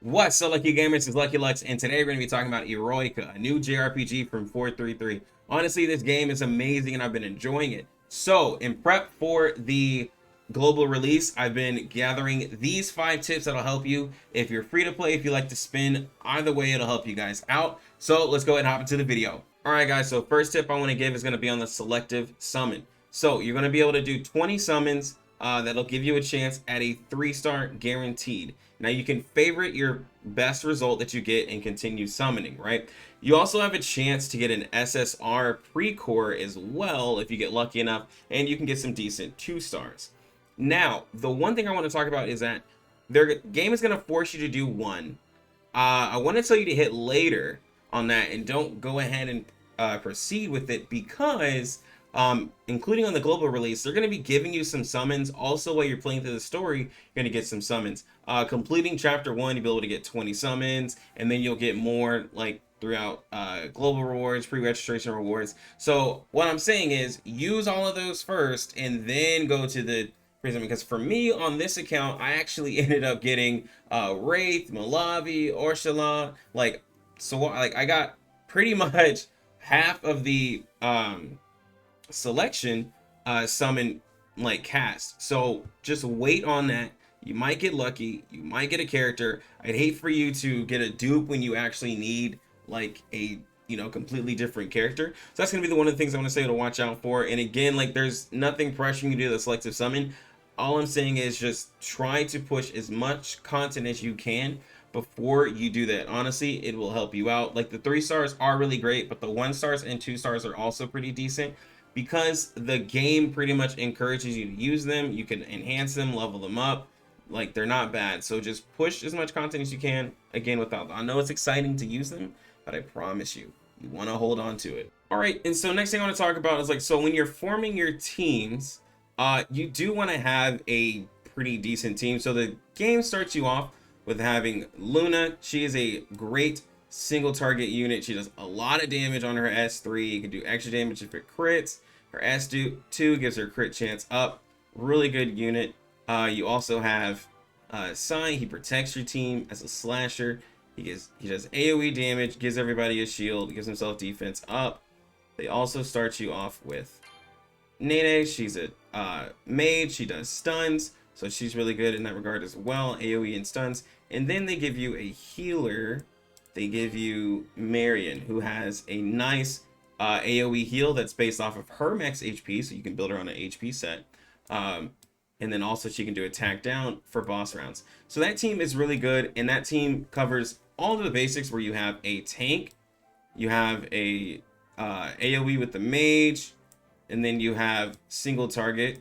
What's up, Lucky Gamers? It's Lucky Lux, and today we're going to be talking about Eroica, a new JRPG from 433. Honestly, this game is amazing and I've been enjoying it. So, in prep for the global release, I've been gathering these 5 tips that'll help you if you're free to play, if you like to spin. Either way, it'll help you guys out. So, let's go ahead and hop into the video. Alright guys, so first tip I want to give is going to be on the Selective Summon. So, you're going to be able to do 20 summons. That'll give you a chance at a 3-star guaranteed. Now you can favorite your best result that you get and continue summoning, right? You also have a chance to get an SSR pre-core as well if you get lucky enough, and you can get some decent 2-stars. Now, the one thing I want to talk about is that their game is going to force you to do one. I want to tell you to hit later on that and don't go ahead and proceed with it because including on the global release, they're going to be giving you some summons. Also, while you're playing through the story, you're going to get some summons. Completing chapter 1, you'll be able to get 20 summons, and then you'll get more like throughout global rewards, pre-registration rewards. So what I'm saying is use all of those first and then go to the prison, because for me on this account, I actually ended up getting Wraith, Malavi, Ursula, like I got pretty much half of the selection summon like cast. So just wait on that. You might get lucky, you might get a character. I'd hate for you to get a dupe when you actually need like a completely different character. So that's gonna be the one of the things I want to say to watch out for. And again, like there's nothing pressuring you to do the selective summon. All I'm saying is just try to push as much content as you can before you do that. Honestly, it will help you out. Like the 3-stars are really great, but the 1-stars and 2-stars are also pretty decent because the game pretty much encourages you to use them. You can enhance them, level them up. Like they're not bad. So just push as much content as you can. Again, without, I know it's exciting to use them, but I promise you, you want to hold on to it. All right, and so next thing I want to talk about is like, so when you're forming your teams, you do want to have a pretty decent team. So the game starts you off with having Luna. She is a great single target unit. She does a lot of damage on her S3. You can do extra damage if it crits. Her S2 gives her crit chance up. Really good unit. You also have Sai. He protects your team as a slasher. He does AoE damage, gives everybody a shield, gives himself defense up. They also start you off with Nene. She's a mage. She does stuns, so she's really good in that regard as well, AoE and stuns. And then they give you a healer. They give you Marion, who has a nice AoE heal that's based off of her max HP, so you can build her on an HP set. And then also she can do attack down for boss rounds. So that team is really good, and that team covers all of the basics where you have a tank, you have a AoE with the mage, and then you have single target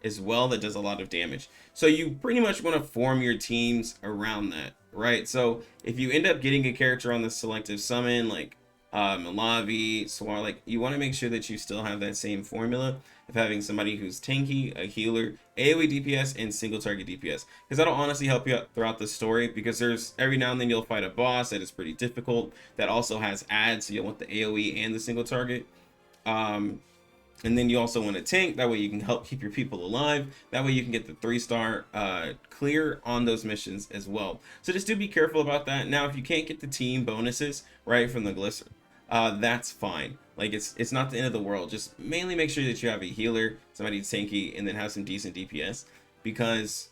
as well that does a lot of damage. So you pretty much want to form your teams around that, right? So if you end up getting a character on the selective summon like Malavi, Swar, like you want to make sure that you still have that same formula of having somebody who's tanky, a healer, AoE DPS, and single target DPS, because that'll honestly help you out throughout the story, because there's every now and then you'll fight a boss that is pretty difficult that also has ads, so you'll want the AoE and the single target. And then you also want a tank, that way you can help keep your people alive. That way you can get the 3-star clear on those missions as well. So just do be careful about that. Now, if you can't get the team bonuses right from the glycer, that's fine. Like it's not the end of the world. Just mainly make sure that you have a healer, somebody tanky, and then have some decent DPS, because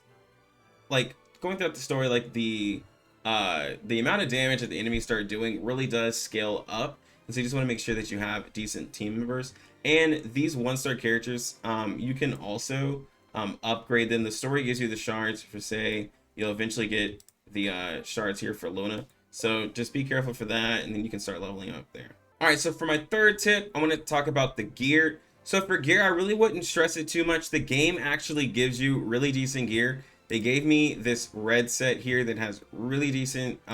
like going throughout the story, like the amount of damage that the enemies start doing really does scale up. And so you just want to make sure that you have decent team members. And these 1-star characters, you can also upgrade them. The story gives you the shards for, say, you'll eventually get the shards here for Luna. So just be careful for that, and then you can start leveling up there. All right, so for my third tip, I want to talk about the gear. So for gear, I really wouldn't stress it too much. The game actually gives you really decent gear. They gave me this red set here that has really decent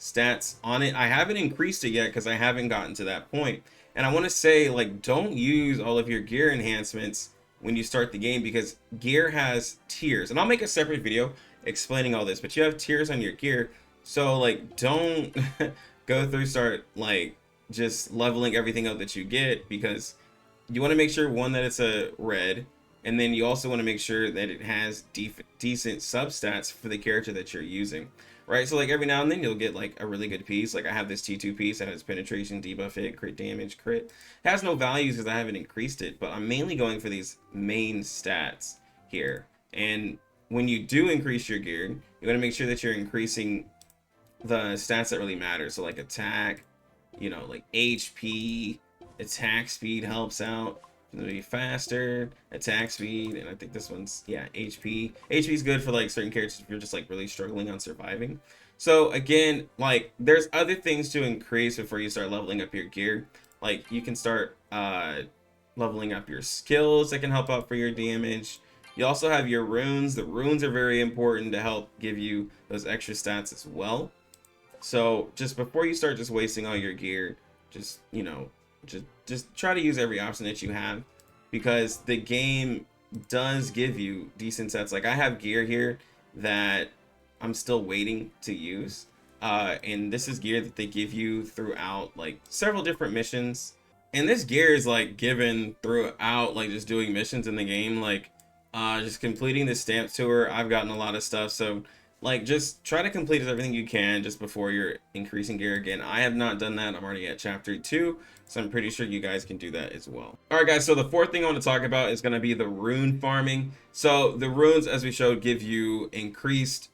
stats on it. I haven't increased it yet because I haven't gotten to that point. And I want to say, like, don't use all of your gear enhancements when you start the game, because gear has tiers. And I'll make a separate video explaining all this, but you have tiers on your gear. So, like, don't go through, start, like, just leveling everything up that you get, because you want to make sure, one, that it's a red, and then you also want to make sure that it has decent substats for the character that you're using. right? So like every now and then you'll get like a really good piece. Like I have this T2 piece that has penetration, debuff hit, crit damage, crit. It has no values because I haven't increased it, but I'm mainly going for these main stats here. And when you do increase your gear, you want to make sure that you're increasing the stats that really matter. So like attack, you know, like HP, attack speed helps out. It's gonna be faster, attack speed, and I think this one's, yeah, HP. HP is good for like certain characters if you're just like really struggling on surviving. So again, like there's other things to increase before you start leveling up your gear. Like you can start leveling up your skills that can help out for your damage. You also have your runes. The runes are very important to help give you those extra stats as well. So just before you start just wasting all your gear, just, you know, just try to use every option that you have, because the game does give you decent sets. Like I have gear here that I'm still waiting to use. And this is gear that they give you throughout like several different missions. And this gear is like given throughout like just doing missions in the game, like just completing the stamp tour. I've gotten a lot of stuff, so like just try to complete everything you can just before you're increasing gear again. I have not done that. I'm already at chapter 2, so I'm pretty sure you guys can do that as well. All right guys, so the fourth thing I want to talk about is going to be the rune farming. So the runes, as we showed, give you increased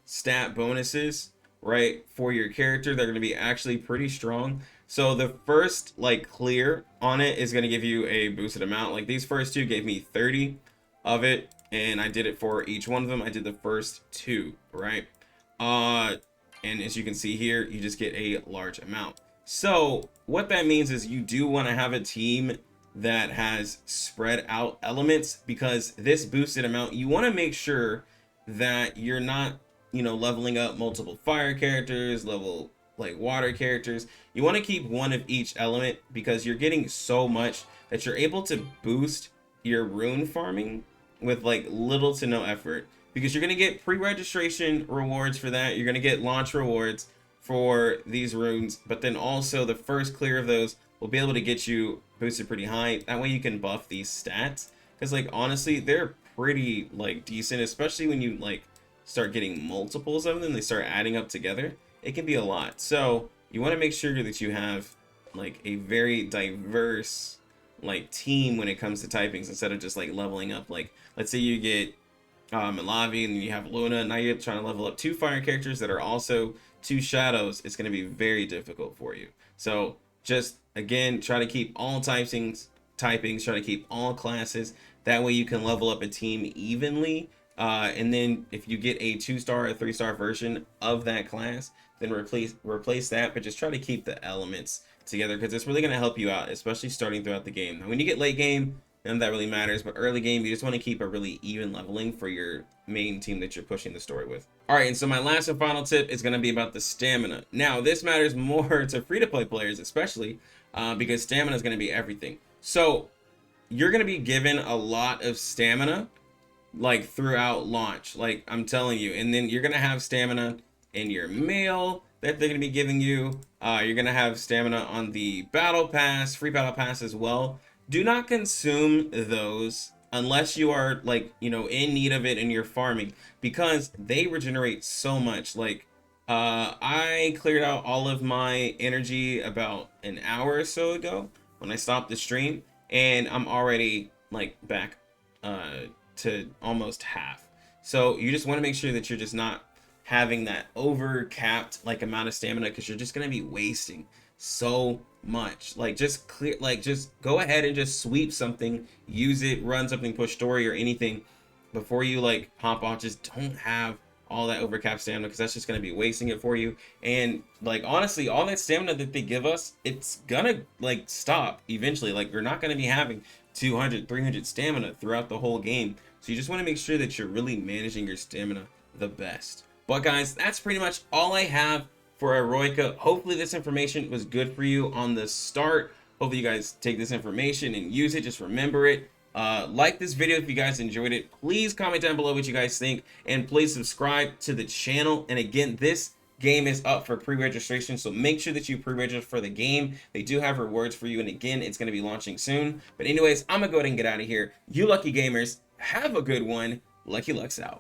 stat bonuses, right, for your character. They're going to be actually pretty strong. So the first like clear on it is going to give you a boosted amount. Like these first two gave me 30 of it, and I did it for each one of them. I did the first 2, right? And as you can see here, you just get a large amount. So what that means is you do want to have a team that has spread out elements, because this boosted amount, you want to make sure that you're not, you know, leveling up multiple fire characters, level like water characters. You want to keep one of each element, because you're getting so much that you're able to boost your rune farming with like little to no effort, because you're going to get pre-registration rewards for that. You're going to get launch rewards for these runes, but then also the first clear of those will be able to get you boosted pretty high. That way you can buff these stats, because like honestly they're pretty like decent, especially when you like start getting multiples of them. They start adding up together. It can be a lot. So you want to make sure that you have like a very diverse like team when it comes to typings, instead of just like leveling up. Like let's say you get Malavi and you have Luna. Now you're trying to level up 2 fire characters that are also 2 shadows. It's going to be very difficult for you. So just again, try to keep all typings, try to keep all classes. That way you can level up a team evenly. And then if you get a 2-star or 3-star version of that class, then replace that, but just try to keep the elements together, because it's really going to help you out, especially starting throughout the game. Now when you get late game, none of that really matters, but early game, you just want to keep a really even leveling for your main team that you're pushing the story with. All right, and so my last and final tip is going to be about the stamina. Now this matters more to free-to-play players, especially because stamina is going to be everything. So you're going to be given a lot of stamina like throughout launch, like I'm telling you, and then you're going to have stamina in your mail that they're going to be giving you. You're going to have stamina on the battle pass, free battle pass as well. Do not consume those unless you are like, you know, in need of it and you're farming, because they regenerate so much. Like I cleared out all of my energy about an hour or so ago when I stopped the stream, and I'm already like back to almost half. So you just want to make sure that you're just not having that over capped like amount of stamina, because you're just going to be wasting so much. Like just clear, like just go ahead and just sweep something, use it, run something, push story or anything before you like hop off. Just don't have all that overcapped stamina, because that's just going to be wasting it for you. And like honestly, all that stamina that they give us, it's gonna like stop eventually. Like we're not going to be having 200, 300 stamina throughout the whole game. So you just want to make sure that you're really managing your stamina the best. But guys, that's pretty much all I have for Eroica. Hopefully this information was good for you on the start. Hopefully you guys take this information and use it. Just remember it. Like this video if you guys enjoyed it. Please comment down below what you guys think, and please subscribe to the channel. And again, this game is up for pre-registration, so make sure that you pre-register for the game. They do have rewards for you, and again, it's going to be launching soon. But anyways, I'm gonna go ahead and get out of here. You lucky gamers, have a good one. Lucky Lucks out.